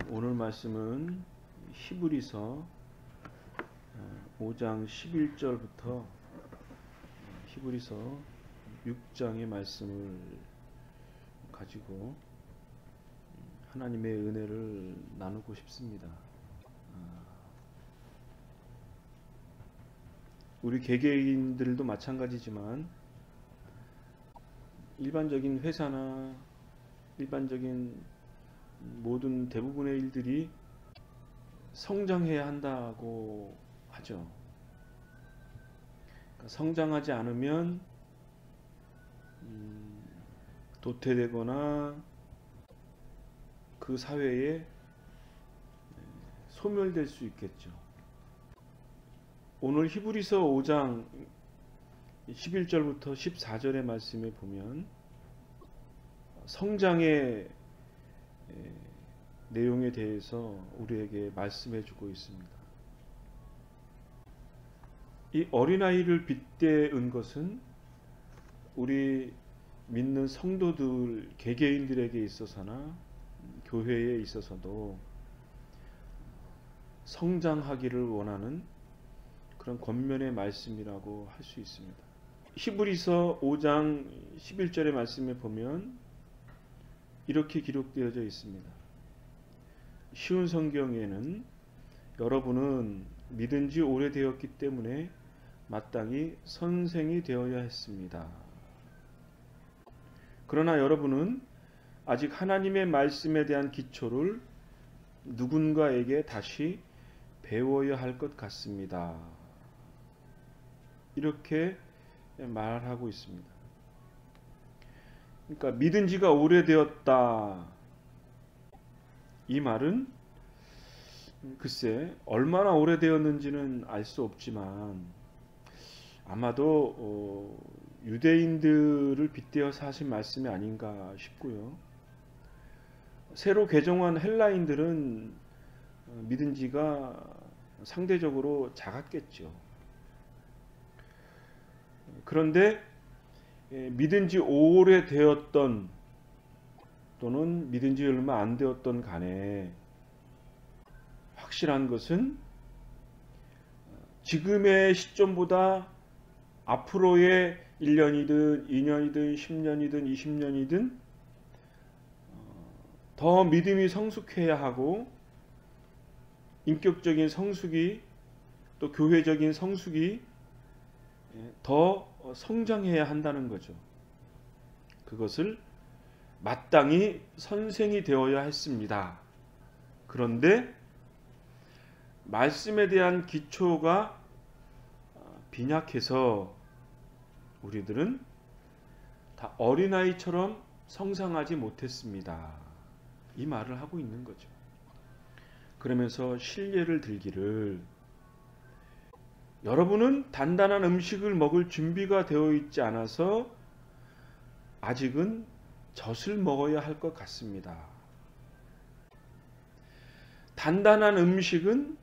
오늘 말씀은 히브리서 5장 11절부터 히브리서 6장의 말씀을 가지고 하나님의 은혜를 나누고 싶습니다. 우리 개개인들도 마찬가지지만 일반적인 회사나 일반적인 모든 대부분의 일들이 성장해야 한다고 하죠. 그러니까 성장하지 않으면 도태되거나 그 사회에 소멸될 수 있겠죠. 오늘 히브리서 5장 11절부터 14절의 말씀에 보면 성장의 내용에 대해서 우리에게 말씀해 주고 있습니다. 이 어린아이를 빗대은 것은 우리 믿는 성도들 개개인들에게 있어서나 교회에 있어서도 성장하기를 원하는 그런 권면의 말씀이라고 할 수 있습니다. 히브리서 5장 11절의 말씀에 보면 이렇게 기록되어져 있습니다. 쉬운 성경에는 여러분은 믿은 지 오래되었기 때문에 마땅히 선생이 되어야 했습니다. 그러나 여러분은 아직 하나님의 말씀에 대한 기초를 누군가에게 다시 배워야 할 것 같습니다. 이렇게 말하고 있습니다. 그러니까 믿은 지가 오래되었다. 이 말은 글쎄 얼마나 오래되었는지는 알 수 없지만 아마도 유대인들을 빗대어서 하신 말씀이 아닌가 싶고요. 새로 개종한 헬라인들은 믿은 지가 상대적으로 작았겠죠. 그런데 믿은 지 오래되었던 또는 믿은 지 얼마 안 되었던 간에 확실한 것은 지금의 시점보다 앞으로의 1년이든 2년이든 10년이든 20년이든 더 믿음이 성숙해야 하고 인격적인 성숙이 또 교회적인 성숙이 더 성장해야 한다는 거죠. 그것을 마땅히 선생이 되어야 했습니다. 그런데 말씀에 대한 기초가 빈약해서 우리들은 다 어린아이처럼 성장하지 못했습니다. 이 말을 하고 있는 거죠. 그러면서 실례를 들기를 여러분은 단단한 음식을 먹을 준비가 되어 있지 않아서 아직은 젖을 먹어야 할 것 같습니다. 단단한 음식은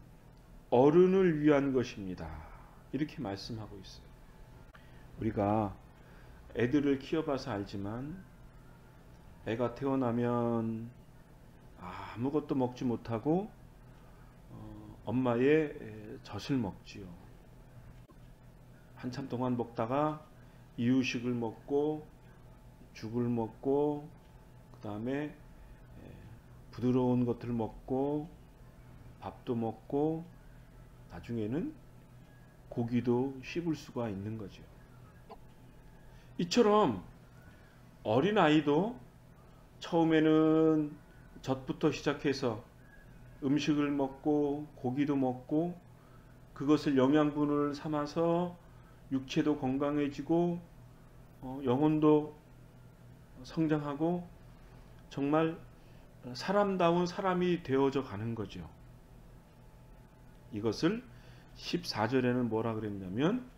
어른을 위한 것입니다. 이렇게 말씀하고 있어요. 우리가 애들을 키워봐서 알지만 애가 태어나면 아무것도 먹지 못하고 엄마의 젖을 먹지요. 한참 동안 먹다가 이유식을 먹고 죽을 먹고 그 다음에 부드러운 것들을 먹고 밥도 먹고 나중에는 고기도 씹을 수가 있는 거죠. 이처럼 어린아이도 처음에는 젖부터 시작해서 음식을 먹고 고기도 먹고 그것을 영양분을 삼아서 육체도 건강해지고 영혼도 성장하고 정말 사람다운 사람이 되어져 가는 거죠. 이것을 14절에는 뭐라 그랬냐면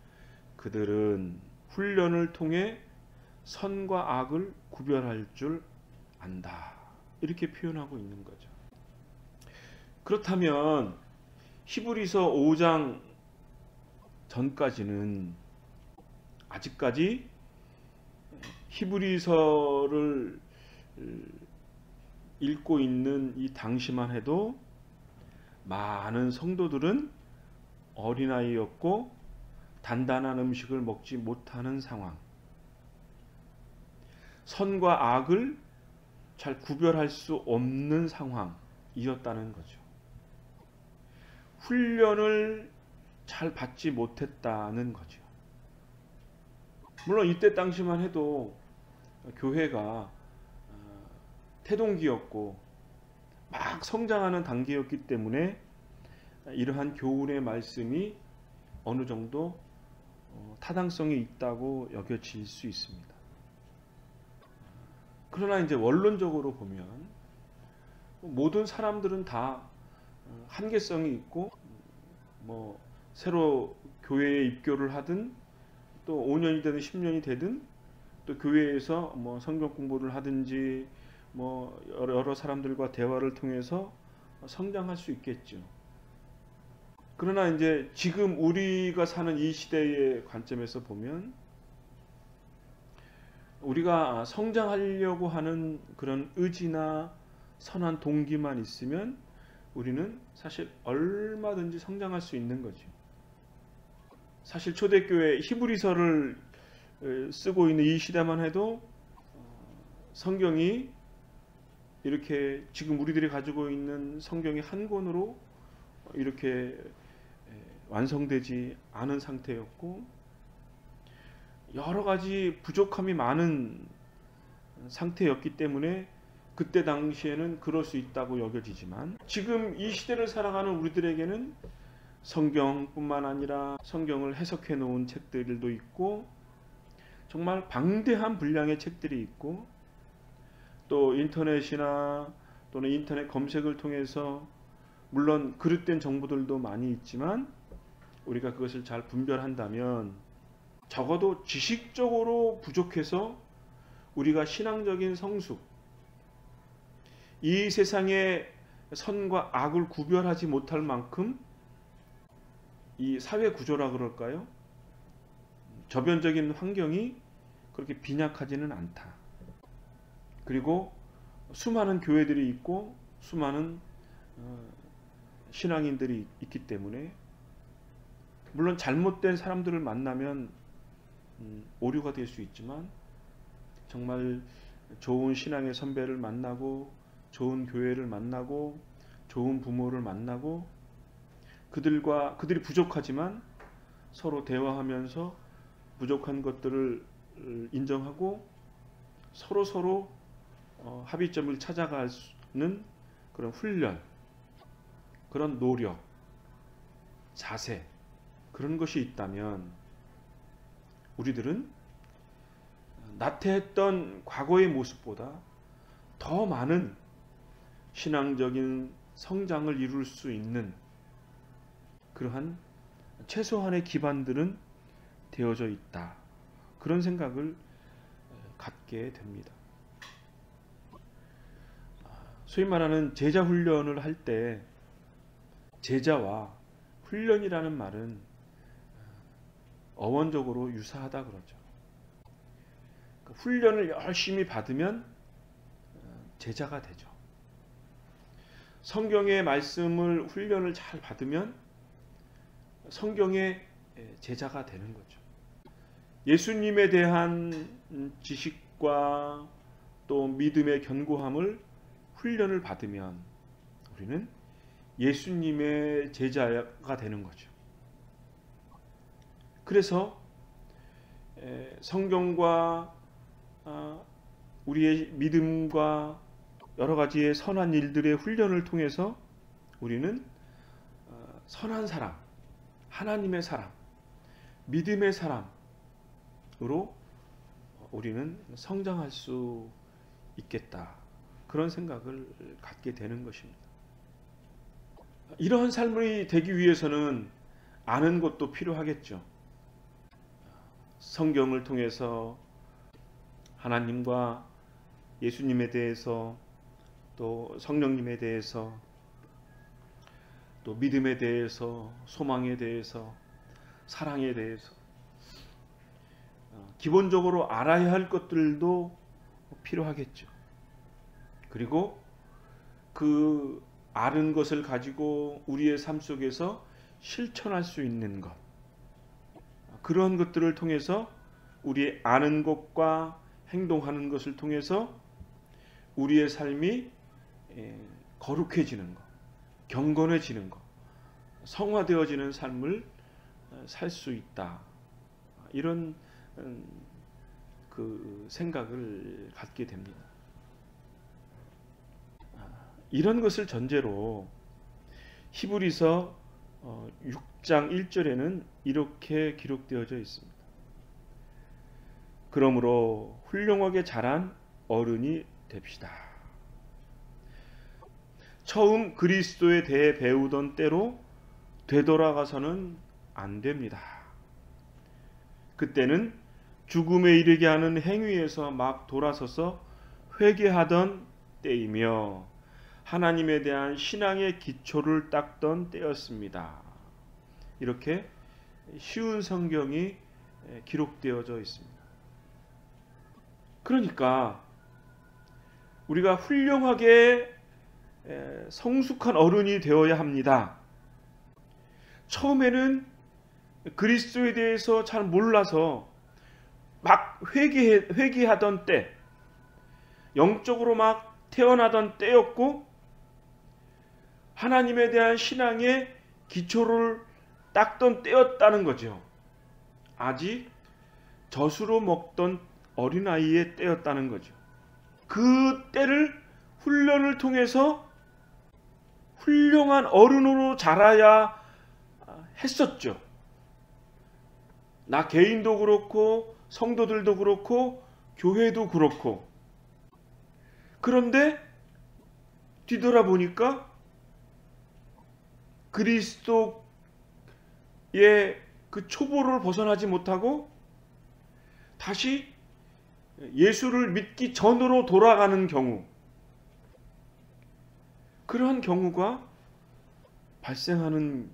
그들은 훈련을 통해 선과 악을 구별할 줄 안다. 이렇게 표현하고 있는 거죠. 그렇다면 히브리서 5장 전까지는 아직까지 히브리서를 읽고 있는 이 당시만 해도 많은 성도들은 어린아이였고 단단한 음식을 먹지 못하는 상황, 선과 악을 잘 구별할 수 없는 상황이었다는 거죠. 훈련을 잘 받지 못했다는 거죠. 물론 이때 당시만 해도 교회가 태동기였고 막 성장하는 단계였기 때문에 이러한 교훈의 말씀이 어느 정도 타당성이 있다고 여겨질 수 있습니다. 그러나 이제 원론적으로 보면 모든 사람들은 다 한계성이 있고 뭐 새로 교회에 입교를 하든 또 5년이 되든 10년이 되든 또 교회에서 뭐 성경 공부를 하든지 뭐 여러 사람들과 대화를 통해서 성장할 수 있겠죠. 그러나 이제 지금 우리가 사는 이 시대의 관점에서 보면 우리가 성장하려고 하는 그런 의지나 선한 동기만 있으면 우리는 사실 얼마든지 성장할 수 있는 거죠. 사실 초대교회 히브리서를 쓰고 있는 이 시대만 해도 성경이 이렇게 지금 우리들이 가지고 있는 성경이 한 권으로 이렇게 완성되지 않은 상태였고 여러 가지 부족함이 많은 상태였기 때문에 그때 당시에는 그럴 수 있다고 여겨지지만 지금 이 시대를 살아가는 우리들에게는 성경뿐만 아니라 성경을 해석해 놓은 책들도 있고 정말 방대한 분량의 책들이 있고 또 인터넷이나 또는 인터넷 검색을 통해서 물론 그릇된 정보들도 많이 있지만 우리가 그것을 잘 분별한다면 적어도 지식적으로 부족해서 우리가 신앙적인 성숙, 이 세상의 선과 악을 구별하지 못할 만큼 이 사회 구조라 그럴까요? 저변적인 환경이 그렇게 빈약하지는 않다. 그리고 수많은 교회들이 있고 수많은 신앙인들이 있기 때문에 물론 잘못된 사람들을 만나면 오류가 될 수 있지만 정말 좋은 신앙의 선배를 만나고 좋은 교회를 만나고 좋은 부모를 만나고 그들이 부족하지만 서로 대화하면서 부족한 것들을 인정하고 서로 합의점을 찾아가는 그런 훈련, 그런 노력, 자세 그런 것이 있다면 우리들은 나태했던 과거의 모습보다 더 많은 신앙적인 성장을 이룰 수 있는 그러한 최소한의 기반들은 되어져 있다. 그런 생각을 갖게 됩니다. 소위 말하는 제자 훈련을 할 때 제자와 훈련이라는 말은 어원적으로 유사하다 그러죠. 훈련을 열심히 받으면 제자가 되죠. 성경의 말씀을 훈련을 잘 받으면 성경의 제자가 되는 거죠. 예수님에 대한 지식과 또 믿음의 견고함을 훈련을 받으면 우리는 예수님의 제자가 되는 거죠. 그래서 성경과 우리의 믿음과 여러 가지의 선한 일들의 훈련을 통해서 우리는 선한 사람, 하나님의 사람, 믿음의 사람으로 우리는 성장할 수 있겠다. 그런 생각을 갖게 되는 것입니다. 이러한 삶이 되기 위해서는 아는 것도 필요하겠죠. 성경을 통해서 하나님과 예수님에 대해서 또 성령님에 대해서 또 믿음에 대해서 소망에 대해서 사랑에 대해서 기본적으로 알아야 할 것들도 필요하겠죠. 그리고 그 아는 것을 가지고 우리의 삶 속에서 실천할 수 있는 것, 그런 것들을 통해서 우리의 아는 것과 행동하는 것을 통해서 우리의 삶이 거룩해지는 것, 경건해지는 것, 성화되어지는 삶을 살 수 있다. 이런 그 생각을 갖게 됩니다. 이런 것을 전제로 히브리서 6장 1절에는 이렇게 기록되어져 있습니다. 그러므로 훌륭하게 자란 어른이 됩시다. 처음 그리스도에 대해 배우던 때로 되돌아가서는 안 됩니다. 그때는 죽음에 이르게 하는 행위에서 막 돌아서서 회개하던 때이며 하나님에 대한 신앙의 기초를 닦던 때였습니다. 이렇게 쉬운 성경이 기록되어져 있습니다. 그러니까 우리가 훌륭하게 성숙한 어른이 되어야 합니다. 처음에는 그리스도에 대해서 잘 몰라서 막 회개하던 때, 영적으로 막 태어나던 때였고 하나님에 대한 신앙의 기초를 닦던 때였다는 거죠. 아직 젖으로 먹던 어린아이의 때였다는 거죠. 그 때를 훈련을 통해서 훌륭한 어른으로 자라야 했었죠. 나 개인도 그렇고 성도들도 그렇고 교회도 그렇고. 그런데 뒤돌아보니까 그리스도의 그 초보를 벗어나지 못하고 다시 예수를 믿기 전으로 돌아가는 경우, 그러한 경우가 발생하는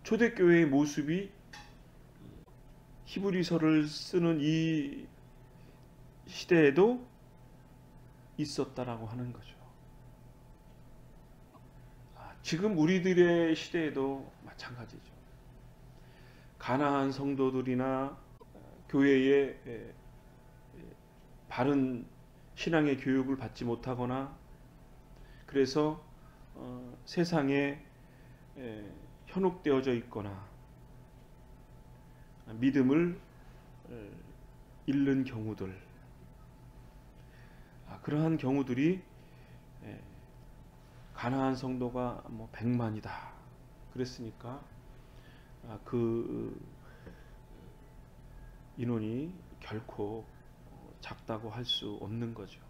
초대교회의 모습이 히브리서를 쓰는 이 시대에도 있었다라고 하는 거죠. 지금 우리들의 시대에도 마찬가지죠. 가난한 성도들이나 교회의 바른 신앙의 교육을 받지 못하거나 그래서 세상에 현혹되어져 있거나 믿음을 잃는 경우들, 그러한 경우들이 가난한 성도가 100만이다 그랬으니까 그 인원이 결코 작다고 할 수 없는 거죠.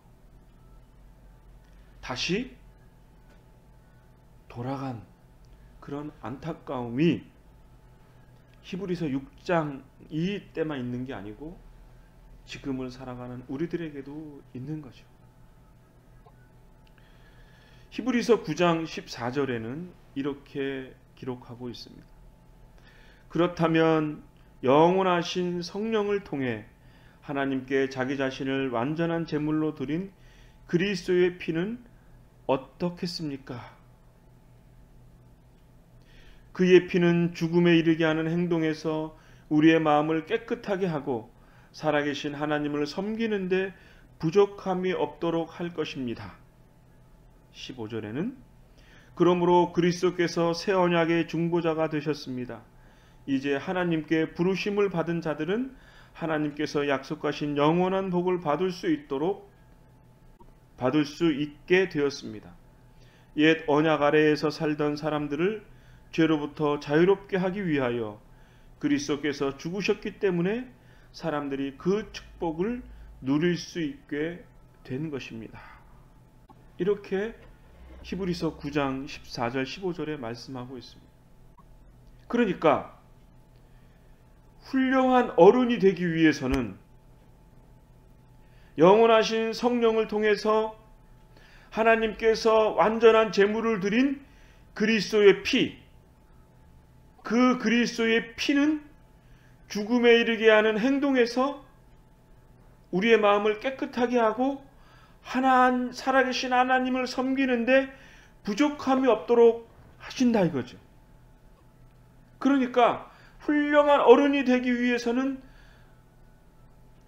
다시 돌아간 그런 안타까움이 히브리서 6장 이 때만 있는 게 아니고 지금을 살아가는 우리들에게도 있는 거죠. 히브리서 9장 14절에는 이렇게 기록하고 있습니다. 그렇다면 영원하신 성령을 통해 하나님께 자기 자신을 완전한 제물로 드린 그리스도의 피는 어떻겠습니까? 그의 피는 죽음에 이르게 하는 행동에서 우리의 마음을 깨끗하게 하고 살아계신 하나님을 섬기는데 부족함이 없도록 할 것입니다. 15절에는 그러므로 그리스도께서 새 언약의 중보자가 되셨습니다. 이제 하나님께 부르심을 받은 자들은 하나님께서 약속하신 영원한 복을 받을 수 있게 되었습니다. 옛 언약 아래에서 살던 사람들을 죄로부터 자유롭게 하기 위하여 그리스도께서 죽으셨기 때문에 사람들이 그 축복을 누릴 수 있게 된 것입니다. 이렇게 히브리서 9장 14절 15절에 말씀하고 있습니다. 그러니까 훌륭한 어른이 되기 위해서는 영원하신 성령을 통해서 하나님께서 완전한 제물을 드린 그리스도의 피, 그 그리스도의 피는 죽음에 이르게 하는 행동에서 우리의 마음을 깨끗하게 하고 살아계신 하나님을 섬기는데 부족함이 없도록 하신다 이거죠. 그러니까 훌륭한 어른이 되기 위해서는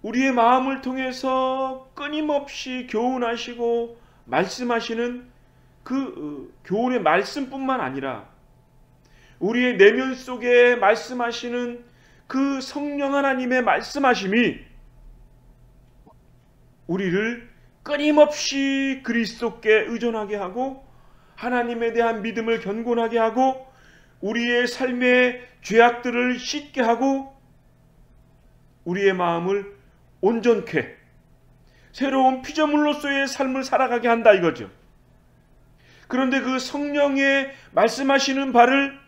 우리의 마음을 통해서 끊임없이 교훈하시고 말씀하시는 그 교훈의 말씀뿐만 아니라 우리의 내면 속에 말씀하시는 그 성령 하나님의 말씀하심이 우리를 끊임없이 그리스도께 의존하게 하고 하나님에 대한 믿음을 견고하게 하고 우리의 삶의 죄악들을 씻게 하고 우리의 마음을 온전케 새로운 피조물로서의 삶을 살아가게 한다 이거죠. 그런데 그 성령의 말씀하시는 바를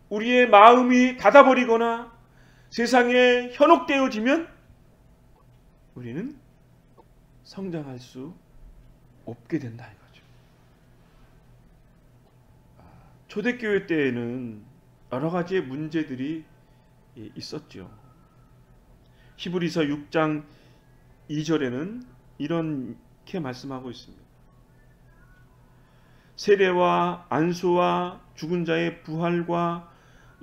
우리의 마음이 닫아버리거나 세상에 현혹되어지면 우리는 성장할 수 없게 된다 이거죠. 초대교회 때에는 여러 가지의 문제들이 있었죠. 히브리서 6장 2절에는 이렇게 말씀하고 있습니다. 세례와 안수와 죽은 자의 부활과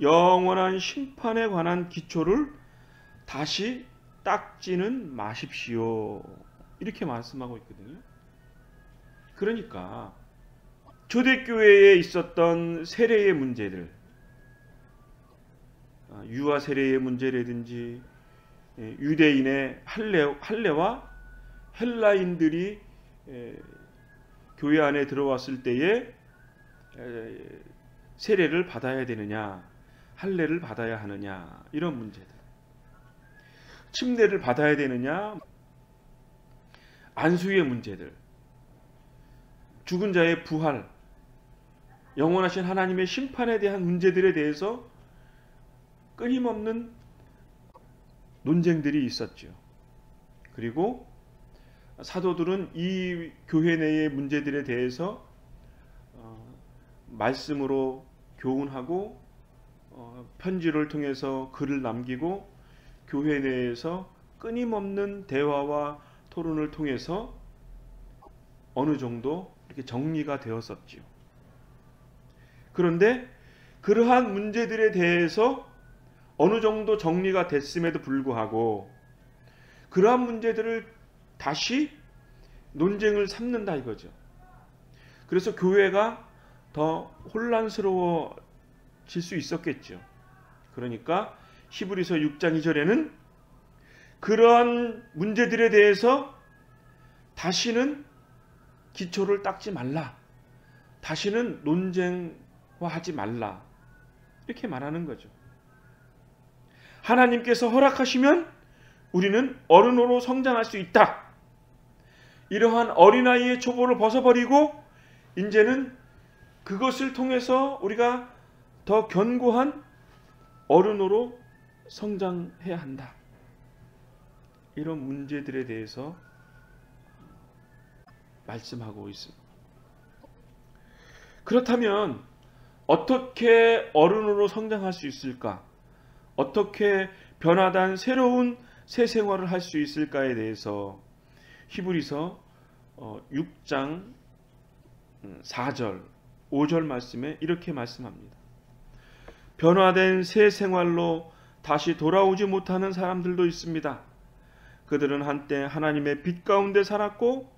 영원한 심판에 관한 기초를 다시 닦지는 마십시오. 이렇게 말씀하고 있거든요. 그러니까 초대교회에 있었던 세례의 문제들, 유아 세례의 문제라든지 유대인의 할례와 헬라인들이 교회 안에 들어왔을 때에 세례를 받아야 되느냐, 할례를 받아야 하느냐 이런 문제들, 침례를 받아야 되느냐, 안수의 문제들, 죽은 자의 부활, 영원하신 하나님의 심판에 대한 문제들에 대해서 끊임없는 논쟁들이 있었죠. 그리고 사도들은 이 교회 내의 문제들에 대해서 말씀으로 교훈하고 편지를 통해서 글을 남기고 교회 내에서 끊임없는 대화와 토론을 통해서 어느 정도 이렇게 정리가 되었었지요. 그런데 그러한 문제들에 대해서 어느 정도 정리가 됐음에도 불구하고 그러한 문제들을 다시 논쟁을 삼는다 이거죠. 그래서 교회가 더 혼란스러워질 수 있었겠죠. 그러니까 히브리서 6장 2절에는 그러한 문제들에 대해서 다시는 기초를 닦지 말라, 다시는 논쟁화하지 말라 이렇게 말하는 거죠. 하나님께서 허락하시면 우리는 어른으로 성장할 수 있다. 이러한 어린아이의 초보를 벗어버리고 이제는 그것을 통해서 우리가 더 견고한 어른으로 성장해야 한다. 이런 문제들에 대해서 말씀하고 있습니다. 그렇다면 어떻게 어른으로 성장할 수 있을까? 어떻게 변화된 새로운 새 생활을 할 수 있을까에 대해서 히브리서 6장 4절 5절 말씀에 이렇게 말씀합니다. 변화된 새 생활로 다시 돌아오지 못하는 사람들도 있습니다. 그들은 한때 하나님의 빛 가운데 살았고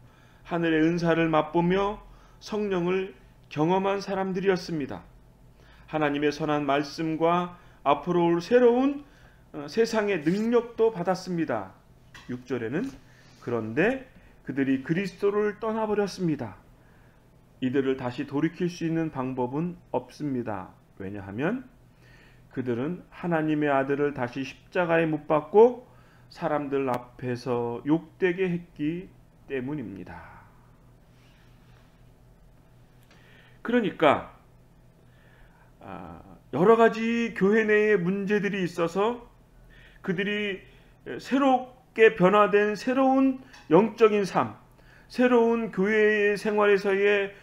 하늘의 은사를 맛보며 성령을 경험한 사람들이었습니다. 하나님의 선한 말씀과 앞으로 올 새로운 세상의 능력도 받았습니다. 6절에는 그런데 그들이 그리스도를 떠나버렸습니다. 이들을 다시 돌이킬 수 있는 방법은 없습니다. 왜냐하면 그들은 하나님의 아들을 다시 십자가에 못 박고 사람들 앞에서 욕되게 했기 때문입니다. 그러니까 여러 가지 교회 내에 문제들이 있어서 그들이 새롭게 변화된 새로운 영적인 삶, 새로운 교회의 생활에서의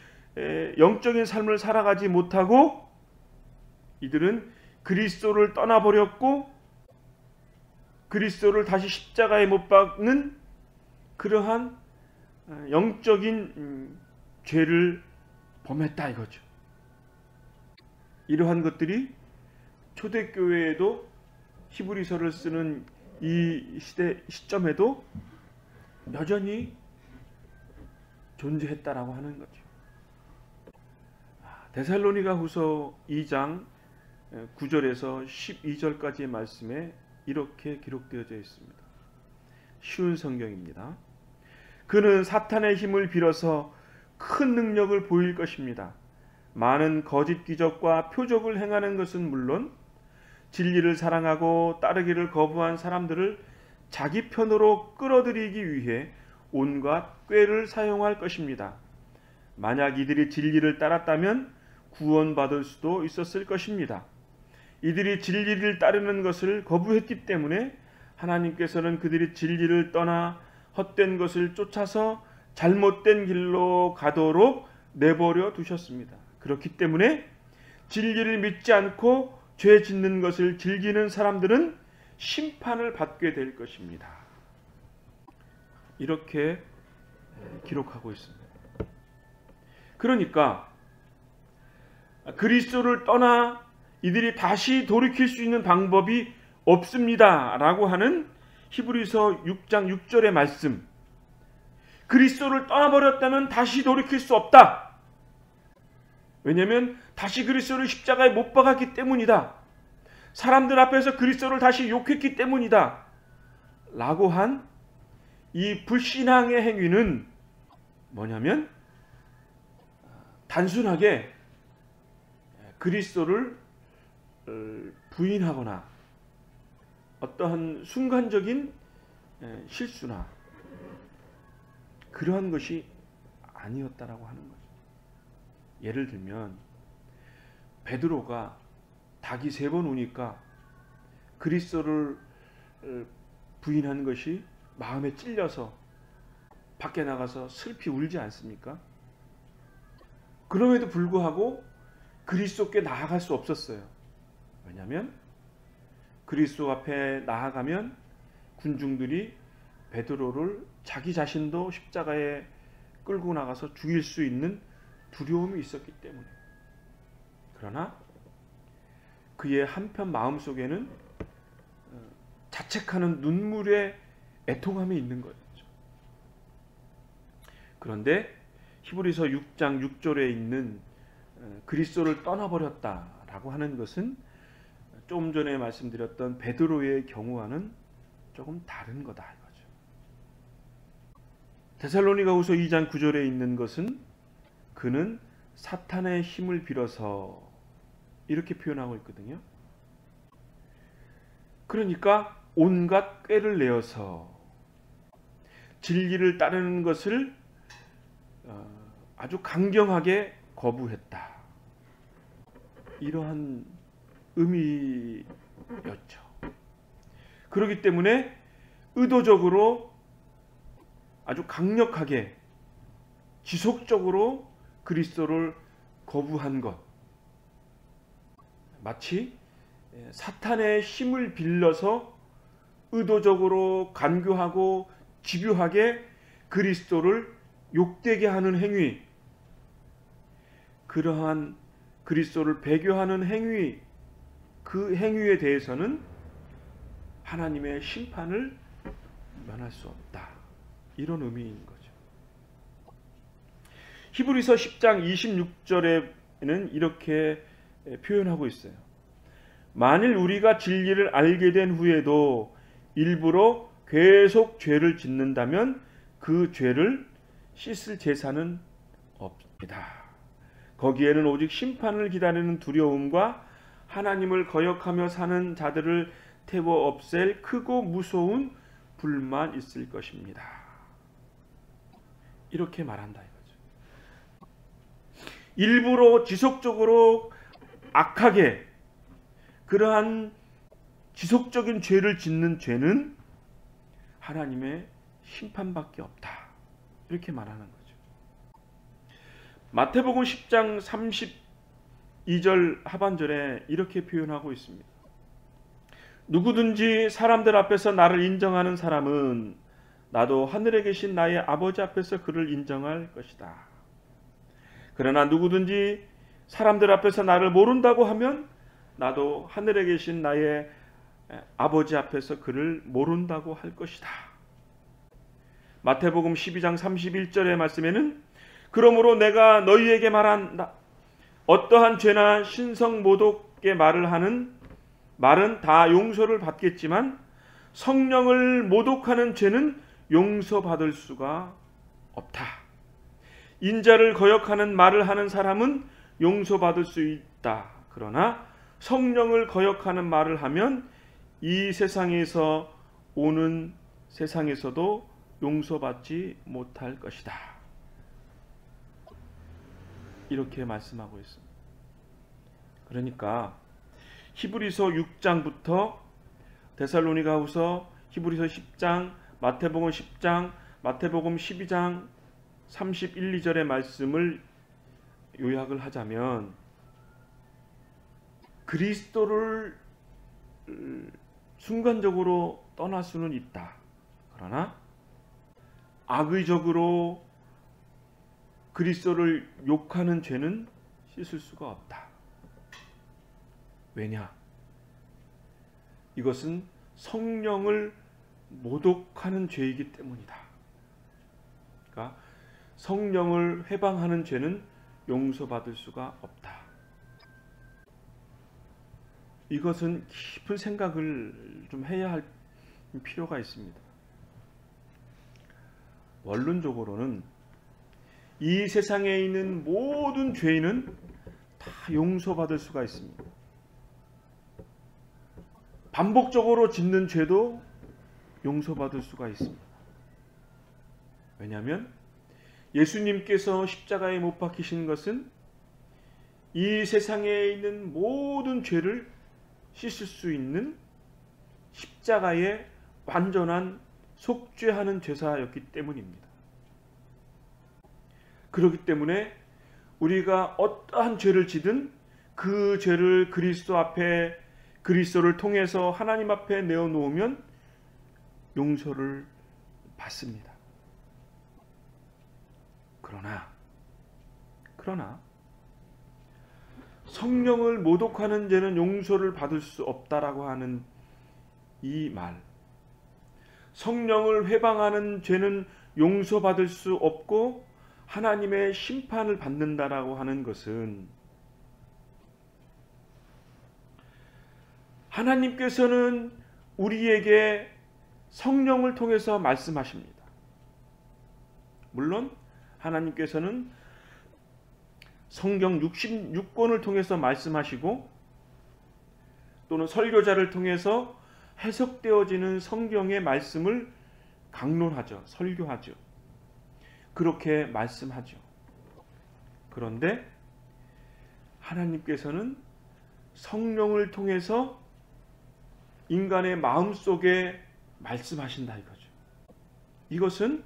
영적인 삶을 살아가지 못하고 이들은 그리스도를 떠나버렸고 그리스도를 다시 십자가에 못 박는 그러한 영적인 죄를 범했다 이거죠. 이러한 것들이 초대교회에도 히브리서를 쓰는 이 시점에도 여전히 존재했다라고 하는 거죠. 데살로니가후서 2장 9절에서 12절까지의 말씀에 이렇게 기록되어져 있습니다. 쉬운 성경입니다. 그는 사탄의 힘을 빌어서 큰 능력을 보일 것입니다. 많은 거짓 기적과 표적을 행하는 것은 물론 진리를 사랑하고 따르기를 거부한 사람들을 자기 편으로 끌어들이기 위해 온갖 꾀를 사용할 것입니다. 만약 이들이 진리를 따랐다면 구원받을 수도 있었을 것입니다. 이들이 진리를 따르는 것을 거부했기 때문에 하나님께서는 그들이 진리를 떠나 헛된 것을 쫓아서 잘못된 길로 가도록 내버려 두셨습니다. 그렇기 때문에 진리를 믿지 않고 죄 짓는 것을 즐기는 사람들은 심판을 받게 될 것입니다. 이렇게 기록하고 있습니다. 그러니까 그리스도를 떠나 이들이 다시 돌이킬 수 있는 방법이 없습니다 라고 하는 히브리서 6장 6절의 말씀, 그리스도를 떠나버렸다면 다시 돌이킬 수 없다. 왜냐하면 다시 그리스도를 십자가에 못 박았기 때문이다. 사람들 앞에서 그리스도를 다시 욕했기 때문이다 라고 한 이 불신앙의 행위는 뭐냐면 단순하게 그리스도를 부인하거나 어떠한 순간적인 실수나 그러한 것이 아니었다라고 하는 거죠. 예를 들면 베드로가 닭이 3번 우니까 그리스도를 부인한 것이 마음에 찔려서 밖에 나가서 슬피 울지 않습니까? 그럼에도 불구하고 그리스도께 나아갈 수 없었어요. 왜냐하면 그리스도 앞에 나아가면 군중들이 베드로를 자기 자신도 십자가에 끌고 나가서 죽일 수 있는 두려움이 있었기 때문에. 그러나 그의 한편 마음속에는 자책하는 눈물의 애통함이 있는 거죠. 그런데 히브리서 6장 6절에 있는 그리스도를 떠나버렸다라고 하는 것은 좀 전에 말씀드렸던 베드로의 경우와는 조금 다른 거다 이거죠. 데살로니가후서 2장 9절에 있는 것은 그는 사탄의 힘을 빌어서 이렇게 표현하고 있거든요. 그러니까 온갖 꾀를 내어서 진리를 따르는 것을 아주 강경하게 거부했다. 이러한 의미였죠. 그렇기 때문에 의도적으로 아주 강력하게 지속적으로 그리스도를 거부한 것, 마치 사탄의 힘을 빌려서 의도적으로 간교하고 집요하게 그리스도를 욕되게 하는 행위, 그러한 그리스도를 배교하는 행위, 그 행위에 대해서는 하나님의 심판을 면할 수 없다. 이런 의미인 거죠. 히브리서 10장 26절에는 이렇게 표현하고 있어요. 만일 우리가 진리를 알게 된 후에도 일부러 계속 죄를 짓는다면 그 죄를 씻을 제사는 없습니다. 거기에는 오직 심판을 기다리는 두려움과 하나님을 거역하며 사는 자들을 태워 없앨 크고 무서운 불만 있을 것입니다. 이렇게 말한다 이거죠. 일부러 지속적으로 악하게 그러한 지속적인 죄를 짓는 죄는 하나님의 심판밖에 없다. 이렇게 말하는 거죠. 마태복음 10장 32절 하반절에 이렇게 표현하고 있습니다. 누구든지 사람들 앞에서 나를 인정하는 사람은 나도 하늘에 계신 나의 아버지 앞에서 그를 인정할 것이다. 그러나 누구든지 사람들 앞에서 나를 모른다고 하면 나도 하늘에 계신 나의 아버지 앞에서 그를 모른다고 할 것이다. 마태복음 12장 31절의 말씀에는 그러므로 내가 너희에게 말한다. 어떠한 죄나 신성모독의 말을 하는 말은 다 용서를 받겠지만 성령을 모독하는 죄는 용서받을 수가 없다. 인자를 거역하는 말을 하는 사람은 용서받을 수 있다. 그러나 성령을 거역하는 말을 하면 이 세상에서 오는 세상에서도 용서받지 못할 것이다. 이렇게 말씀하고 있습니다. 그러니까 히브리서 6장부터 데살로니가후서, 히브리서 10장, 마태복음 10장, 마태복음 12장 31, 2절의 말씀을 요약을 하자면 그리스도를 순간적으로 떠날 수는 있다. 그러나 악의적으로 그리스도를 욕하는 죄는 씻을 수가 없다. 왜냐? 이것은 성령을 모독하는 죄이기 때문이다. 그러니까 성령을 회방하는 죄는 용서받을 수가 없다. 이것은 깊은 생각을 좀 해야 할 필요가 있습니다. 원론적으로는 이 세상에 있는 모든 죄인은 다 용서받을 수가 있습니다. 반복적으로 짓는 죄도 용서받을 수가 있습니다. 왜냐하면 예수님께서 십자가에 못 박히신 것은 이 세상에 있는 모든 죄를 씻을 수 있는 십자가의 완전한 속죄하는 제사였기 때문입니다. 그렇기 때문에 우리가 어떠한 죄를 지든 그 죄를 그리스도 앞에, 그리스도를 통해서 하나님 앞에 내어놓으면 용서를 받습니다. 그러나 성령을 모독하는 죄는 용서를 받을 수 없다라고 하는 이 말, 성령을 회방하는 죄는 용서받을 수 없고 하나님의 심판을 받는다라고 하는 것은 하나님께서는 우리에게 성령을 통해서 말씀하십니다. 물론 하나님께서는 성경 66권을 통해서 말씀하시고 또는 설교자를 통해서 해석되어지는 성경의 말씀을 강론하죠. 설교하죠. 그렇게 말씀하죠. 그런데 하나님께서는 성령을 통해서 인간의 마음속에 말씀하신다 이거죠. 이것은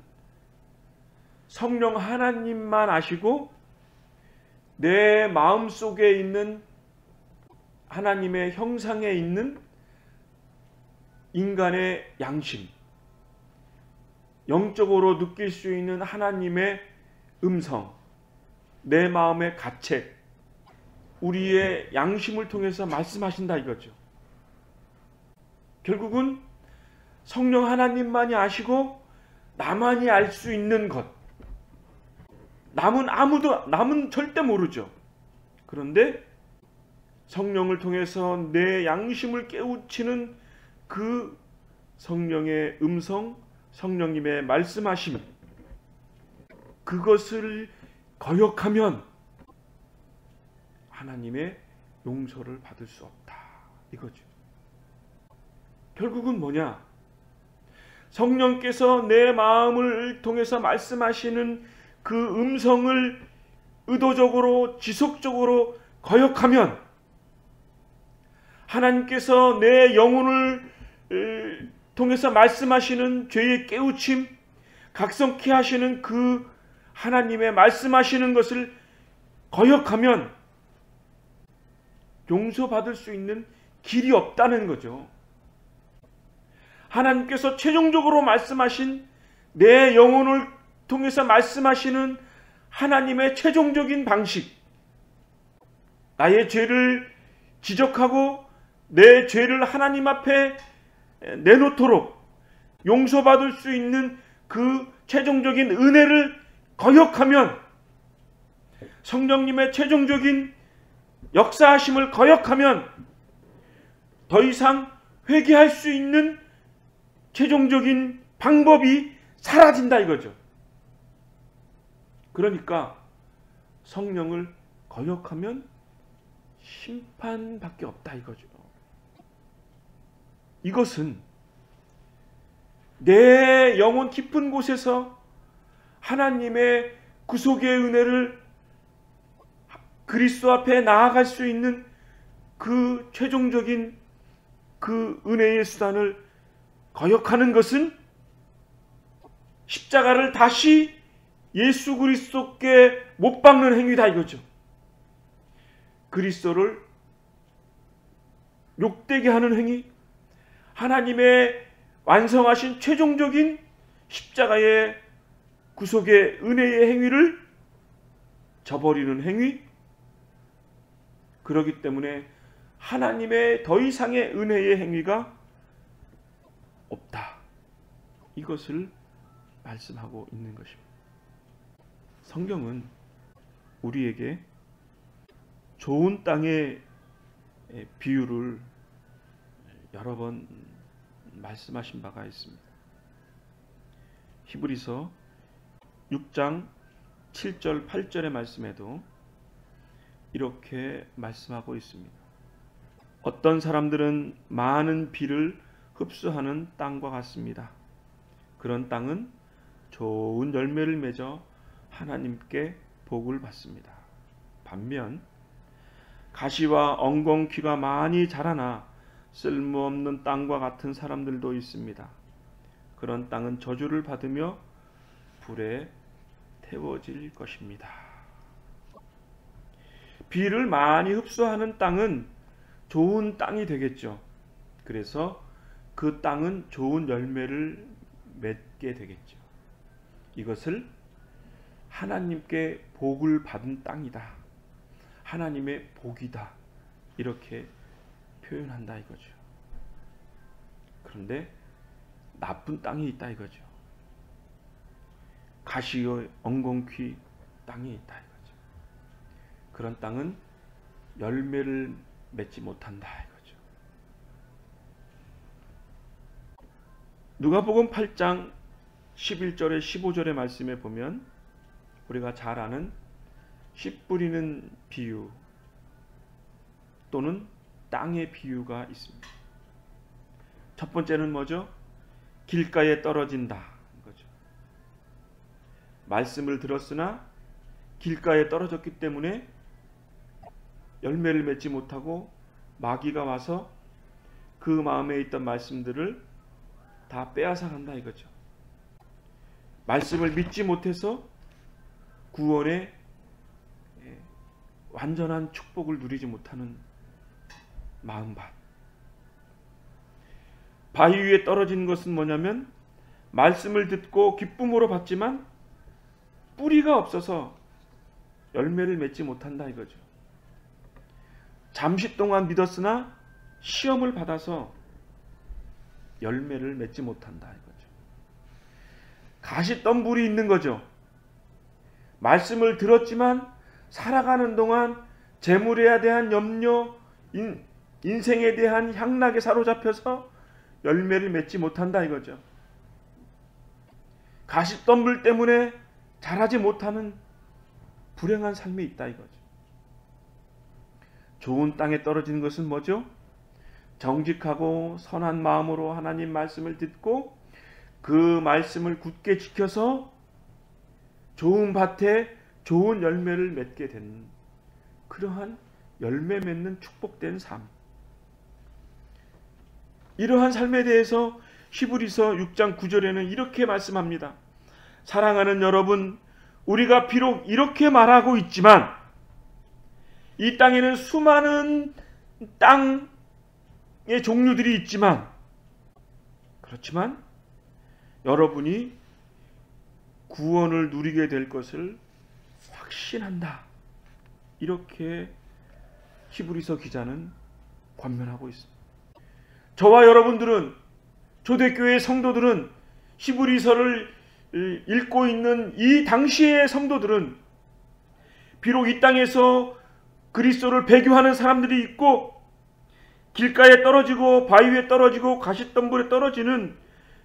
성령 하나님만 아시고 내 마음속에 있는 하나님의 형상에 있는 인간의 양심, 영적으로 느낄 수 있는 하나님의 음성, 내 마음의 가책, 우리의 양심을 통해서 말씀하신다 이거죠. 결국은 성령 하나님만이 아시고 나만이 알 수 있는 것, 남은 절대 모르죠. 그런데 성령을 통해서 내 양심을 깨우치는 그 성령의 음성, 성령님의 말씀하심, 그것을 거역하면 하나님의 용서를 받을 수 없다 이거죠. 결국은 뭐냐? 성령께서 내 마음을 통해서 말씀하시는 그 음성을 의도적으로 지속적으로 거역하면 하나님께서 내 영혼을 통해서 말씀하시는 죄의 깨우침, 각성케 하시는 그 하나님의 말씀하시는 것을 거역하면 용서받을 수 있는 길이 없다는 거죠. 하나님께서 최종적으로 말씀하신 내 영혼을 통해서 말씀하시는 하나님의 최종적인 방식, 나의 죄를 지적하고 내 죄를 하나님 앞에 내놓도록 용서받을 수 있는 그 최종적인 은혜를 거역하면, 성령님의 최종적인 역사하심을 거역하면 더 이상 회개할 수 있는 최종적인 방법이 사라진다 이거죠. 그러니까 성령을 거역하면 심판밖에 없다 이거죠. 이것은 내 영혼 깊은 곳에서 하나님의 구속의 은혜를 그리스도 앞에 나아갈 수 있는 그 최종적인 그 은혜의 수단을 거역하는 것은 십자가를 다시 예수 그리스도께 못 박는 행위다 이거죠. 그리스도를 욕되게 하는 행위, 하나님의 완성하신 최종적인 십자가의 구속의 은혜의 행위를 저버리는 행위, 그렇기 때문에 하나님의 더 이상의 은혜의 행위가 없다. 이것을 말씀하고 있는 것입니다. 성경은 우리에게 좋은 땅의 비유를 여러 번 말씀하신 바가 있습니다. 히브리서 6장 7절 8절의 말씀에도 이렇게 말씀하고 있습니다. 어떤 사람들은 많은 비를 흡수하는 땅과 같습니다. 그런 땅은 좋은 열매를 맺어 하나님께 복을 받습니다. 반면 가시와 엉겅퀴가 많이 자라나 쓸모없는 땅과 같은 사람들도 있습니다. 그런 땅은 저주를 받으며 불에 태워질 것입니다. 비를 많이 흡수하는 땅은 좋은 땅이 되겠죠. 그래서 그 땅은 좋은 열매를 맺게 되겠죠. 이것을 하나님께 복을 받은 땅이다, 하나님의 복이다, 이렇게 표현한다 이거죠. 그런데 나쁜 땅이 있다 이거죠. 가시와 엉겅퀴 땅이 있다 이거죠. 그런 땅은 열매를 맺지 못한다 이거죠. 누가복음 8장 11절에 15절의 말씀에 보면 우리가 잘 아는 씨 뿌리는 비유 또는 땅의 비유가 있습니다. 첫 번째는 뭐죠? 길가에 떨어진다 이거죠. 말씀을 들었으나 길가에 떨어졌기 때문에 열매를 맺지 못하고 마귀가 와서 그 마음에 있던 말씀들을 다 빼앗아 간다 이거죠. 말씀을 믿지 못해서 구원의 완전한 축복을 누리지 못하는 마음밭. 바위 위에 떨어진 것은 뭐냐면 말씀을 듣고 기쁨으로 받지만 뿌리가 없어서 열매를 맺지 못한다 이거죠. 잠시 동안 믿었으나 시험을 받아서 열매를 맺지 못한다 이거죠. 가시덤불이 있는 거죠. 말씀을 들었지만 살아가는 동안 재물에 대한 염려, 인생에 대한 향락에 사로잡혀서 열매를 맺지 못한다 이거죠. 가시덤불 때문에 자라지 못하는 불행한 삶이 있다 이거죠. 좋은 땅에 떨어진 것은 뭐죠? 정직하고 선한 마음으로 하나님 말씀을 듣고 그 말씀을 굳게 지켜서 좋은 밭에 좋은 열매를 맺게 된 그러한 열매 맺는 축복된 삶. 이러한 삶에 대해서 히브리서 6장 9절에는 이렇게 말씀합니다. 사랑하는 여러분, 우리가 비록 이렇게 말하고 있지만 이 땅에는 수많은 땅의 종류들이 있지만, 그렇지만 여러분이 구원을 누리게 될 것을 확신한다. 이렇게 히브리서 기자는 권면하고 있습니다. 저와 여러분들은, 초대교회 성도들은, 히브리서를 읽고 있는 이 당시의 성도들은 비록 이 땅에서 그리스도를 배교하는 사람들이 있고 길가에 떨어지고 바위 위에 떨어지고 가시덤불에 떨어지는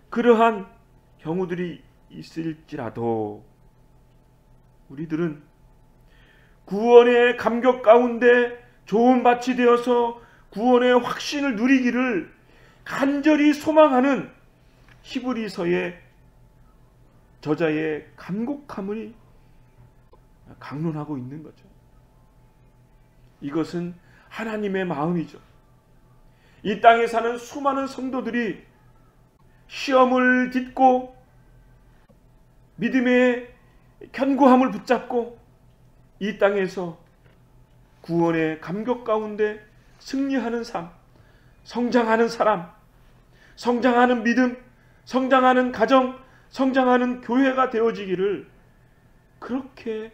그러한 경우들이 있을지라도 우리들은 구원의 감격 가운데 좋은 밭이 되어서 구원의 확신을 누리기를 간절히 소망하는 히브리서의 저자의 간곡함을 강론하고 있는 거죠. 이것은 하나님의 마음이죠. 이 땅에 사는 수많은 성도들이 시험을 딛고 믿음의 견고함을 붙잡고 이 땅에서 구원의 감격 가운데 승리하는 삶, 성장하는 사람, 성장하는 믿음, 성장하는 가정, 성장하는 교회가 되어지기를 그렇게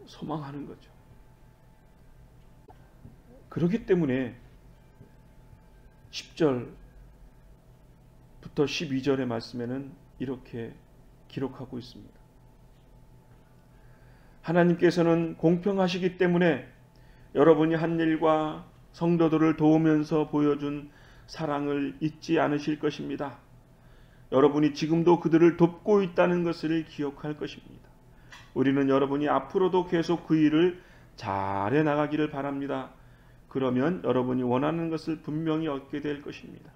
소망하는 거죠. 그렇기 때문에 10절부터 12절의 말씀에는 이렇게 기록하고 있습니다. 하나님께서는 공평하시기 때문에 여러분이 한 일과 성도들을 도우면서 보여준 사랑을 잊지 않으실 것입니다. 여러분이 지금도 그들을 돕고 있다는 것을 기억할 것입니다. 우리는 여러분이 앞으로도 계속 그 일을 잘해 나가기를 바랍니다. 그러면 여러분이 원하는 것을 분명히 얻게 될 것입니다.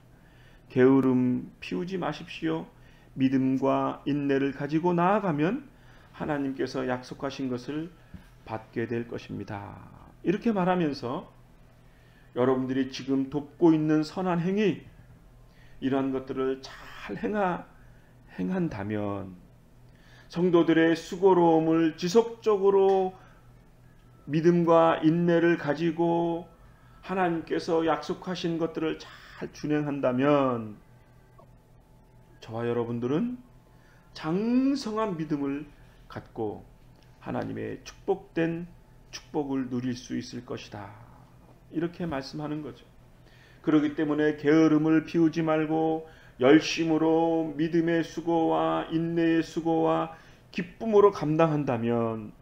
게으름 피우지 마십시오. 믿음과 인내를 가지고 나아가면 하나님께서 약속하신 것을 받게 될 것입니다. 이렇게 말하면서 여러분들이 지금 돕고 있는 선한 행위, 이러한 것들을 잘 행한다면 성도들의 수고로움을 지속적으로 믿음과 인내를 가지고 하나님께서 약속하신 것들을 잘 준행한다면 저와 여러분들은 장성한 믿음을 갖고 하나님의 축복된 축복을 누릴 수 있을 것이다. 이렇게 말씀하는 거죠. 그렇기 때문에 게으름을 피우지 말고 열심으로 믿음의 수고와 인내의 수고와 기쁨으로 감당한다면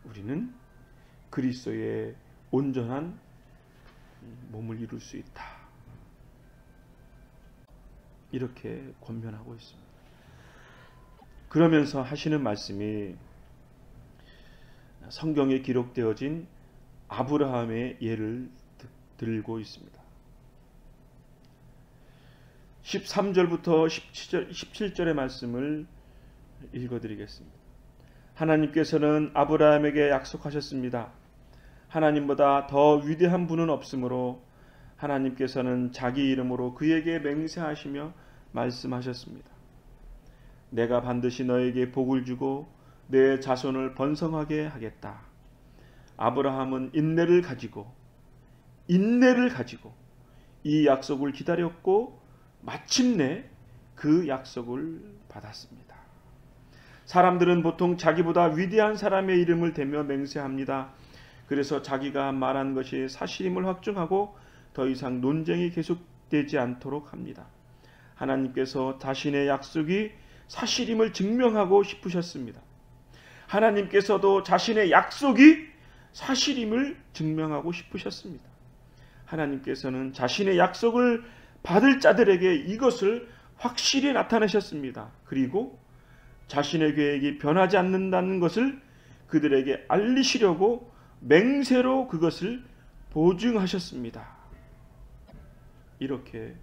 우리는 그리스도의 온전한 몸을 이룰 수 있다. 이렇게 권면하고 있습니다. 그러면서 하시는 말씀이 성경에 기록되어진 아브라함의 예를 들고 있습니다. 13절부터 17절의 말씀을 읽어드리겠습니다. 하나님께서는 아브라함에게 약속하셨습니다. 하나님보다 더 위대한 분은 없으므로 하나님께서는 자기 이름으로 그에게 맹세하시며 말씀하셨습니다. 내가 반드시 너에게 복을 주고 내 자손을 번성하게 하겠다. 아브라함은 인내를 가지고 이 약속을 기다렸고 마침내 그 약속을 받았습니다. 사람들은 보통 자기보다 위대한 사람의 이름을 대며 맹세합니다. 그래서 자기가 말한 것이 사실임을 확증하고 더 이상 논쟁이 계속되지 않도록 합니다. 하나님께서 자신의 약속이 사실임을 증명하고 싶으셨습니다. 하나님께서도 자신의 약속이 사실임을 증명하고 싶으셨습니다. 하나님께서는 자신의 약속을 받을 자들에게 이것을 확실히 나타내셨습니다. 그리고 자신의 계획이 변하지 않는다는 것을 그들에게 알리시려고 맹세로 그것을 보증하셨습니다. 이렇게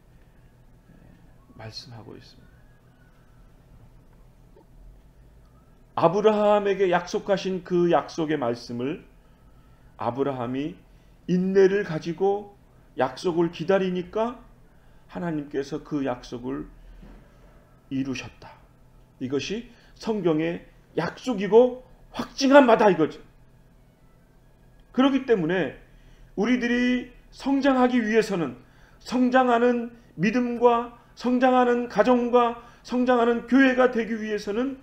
말씀하고 있습니다. 아브라함에게 약속하신 그 약속의 말씀을 아브라함이 인내를 가지고 약속을 기다리니까 하나님께서 그 약속을 이루셨다. 이것이 성경의 약속이고 확증한 바다 이거죠. 그렇기 때문에 우리들이 성장하기 위해서는 성장하는 믿음과 성장하는 가정과 성장하는 교회가 되기 위해서는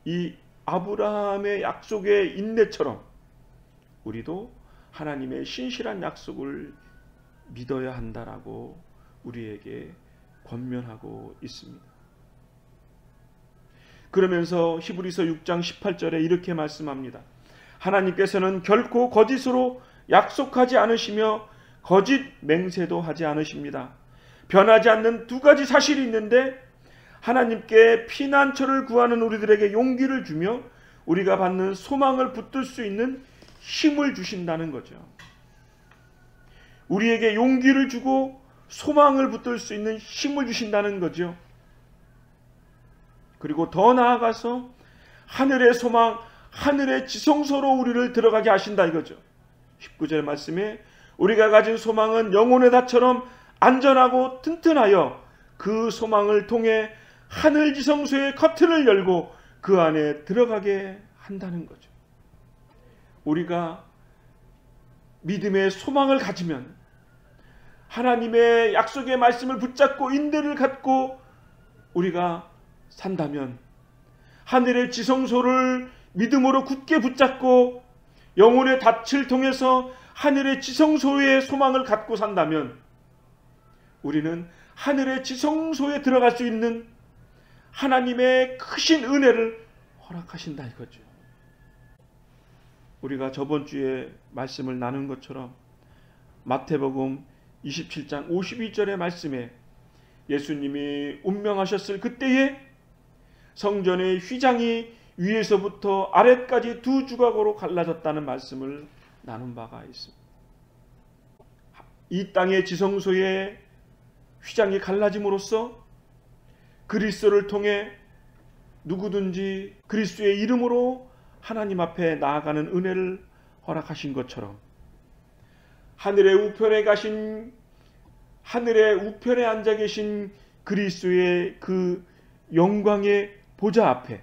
이 아브라함의 약속의 인내처럼 우리도 하나님의 신실한 약속을 믿어야 한다라고 우리에게 권면하고 있습니다. 그러면서 히브리서 6장 18절에 이렇게 말씀합니다. 하나님께서는 결코 거짓으로 약속하지 않으시며 거짓 맹세도 하지 않으십니다. 변하지 않는 두 가지 사실이 있는데 하나님께 피난처를 구하는 우리들에게 용기를 주며 우리가 받는 소망을 붙들 수 있는 힘을 주신다는 거죠. 우리에게 용기를 주고 소망을 붙들 수 있는 힘을 주신다는 거죠. 그리고 더 나아가서 하늘의 소망, 하늘의 지성소로 우리를 들어가게 하신다 이거죠. 19절 말씀에 우리가 가진 소망은 영혼의 닷처럼 안전하고 튼튼하여 그 소망을 통해 하늘 지성소의 커튼을 열고 그 안에 들어가게 한다는 거죠. 우리가 믿음의 소망을 가지면 하나님의 약속의 말씀을 붙잡고 인내를 갖고 우리가 산다면 하늘의 지성소를 믿음으로 굳게 붙잡고 영혼의 닻을 통해서 하늘의 지성소의 소망을 갖고 산다면 우리는 하늘의 지성소에 들어갈 수 있는 하나님의 크신 은혜를 허락하신다 이거죠. 우리가 저번 주에 말씀을 나눈 것처럼 마태복음 27장 52절의 말씀에 예수님이 운명하셨을 그때에 성전의 휘장이 위에서부터 아래까지 두 조각으로 갈라졌다는 말씀을 나눈 바가 있습니다. 이 땅의 지성소의 휘장이 갈라짐으로써 그리스도를 통해 누구든지 그리스도의 이름으로 하나님 앞에 나아가는 은혜를 허락하신 것처럼 하늘의 우편에 앉아 계신 그리스도의 그 영광의 보좌 앞에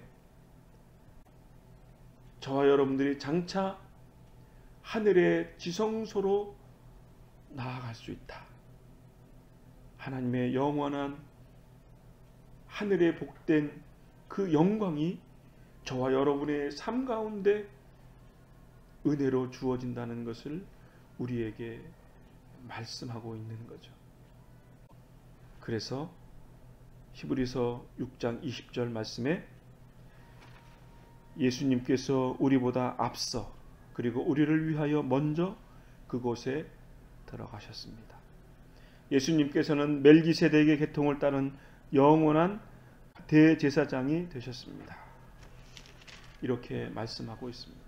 저와 여러분들이 장차 하늘의 지성소로 나아갈 수 있다. 하나님의 영원한 하늘의 복된 그 영광이 저와 여러분의 삶 가운데 은혜로 주어진다는 것을 우리에게 말씀하고 있는 거죠. 그래서 히브리서 6장 20절 말씀에 예수님께서 우리보다 앞서 그리고 우리를 위하여 먼저 그곳에 들어가셨습니다. 예수님께서는 멜기세덱의 계통을 따른 영원한 대제사장이 되셨습니다. 이렇게 말씀하고 있습니다.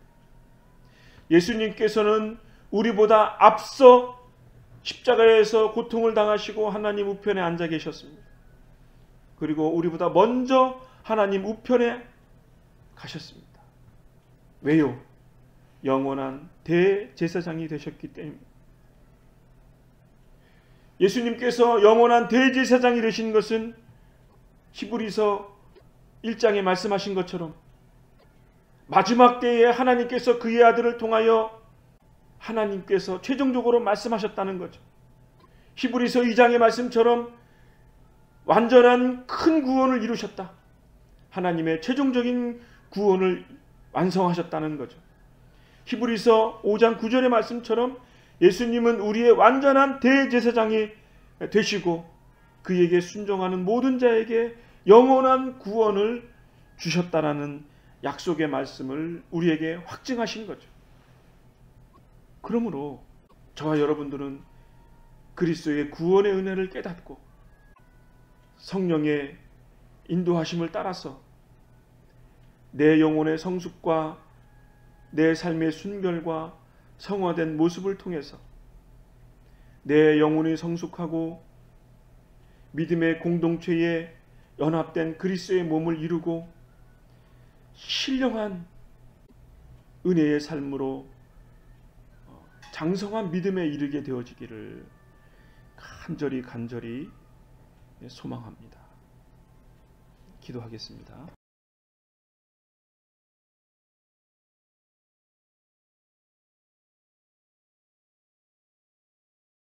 예수님께서는 우리보다 앞서 십자가에서 고통을 당하시고 하나님 우편에 앉아 계셨습니다. 그리고 우리보다 먼저 하나님 우편에 가셨습니다. 왜요? 영원한 대제사장이 되셨기 때문입니다. 예수님께서 영원한 대제사장이 되신 것은 히브리서 1장에 말씀하신 것처럼 마지막 때에 하나님께서 그의 아들을 통하여 하나님께서 최종적으로 말씀하셨다는 거죠. 히브리서 2장의 말씀처럼 완전한 큰 구원을 이루셨다. 하나님의 최종적인 구원을 완성하셨다는 거죠. 히브리서 5장 9절의 말씀처럼 예수님은 우리의 완전한 대제사장이 되시고 그에게 순종하는 모든 자에게 영원한 구원을 주셨다라는 약속의 말씀을 우리에게 확증하신 거죠. 그러므로 저와 여러분들은 그리스도의 구원의 은혜를 깨닫고 성령의 인도하심을 따라서 내 영혼의 성숙과 내 삶의 순결과 성화된 모습을 통해서 내 영혼이 성숙하고 믿음의 공동체에 연합된 그리스도의 몸을 이루고 신령한 은혜의 삶으로 장성한 믿음에 이르게 되어지기를 간절히 소망합니다. 기도하겠습니다.